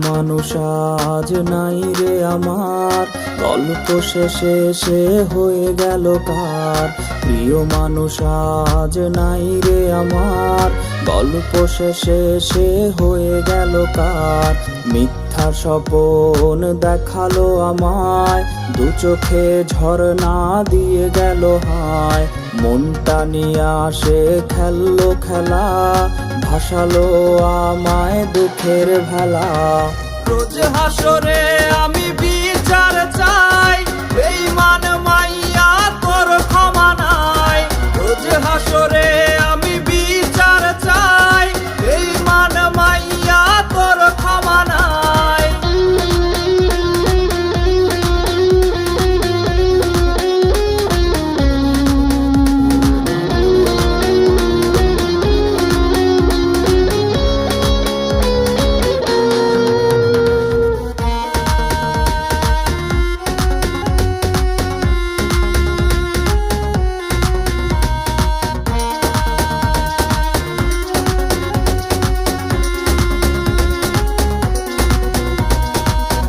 মানুষ আজ নাই রে আমার, গল্প শেষে সে হয়ে গেল কার। প্রিয় মানুষ আজ নাই রে আমার, গল্প শেষে সে হয়ে গেল কার। মিথ্যার স্বপন দেখালো আমায়, দু চোখে ঝরনা দিয়ে গেল হায়। মনটা নিয়ে আসে খেললো খেলা, ভাসালো আমায় দুঃখের ভেলা। রোজ হাসরে আমি বিচার চাই, বেঈমান মাইয়া তোর ক্ষমা নাই। রোজ হাসরে আমি বিচার চাই, বেঈমান মাইয়া তোর ক্ষমা নাই।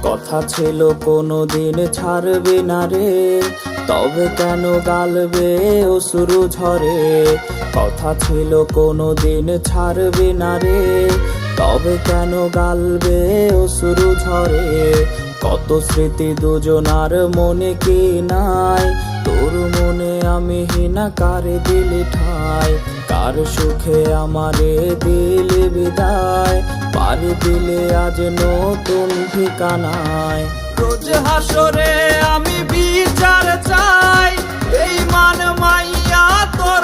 কথা ছিল কোনোদিন ছাড়বে না রে, তবে কেন গালবে অশ্রু ঝরে। কথা ছিল কোনোদিন ছাড়বে না রে, তবে কেন গালবে অশ্রু ঝরে। কত স্মৃতি দুজনার মনে কি নাই, তোর মনে আমি হিনা কারে দিলি ঠাই। কার সুখে আমারে দিলি বিদায়, পারি দিলে আজ নতুন ঠিকানায়। রোজ হাসরে আমি বিচার চাই, বেঈমান মাইয়া তোর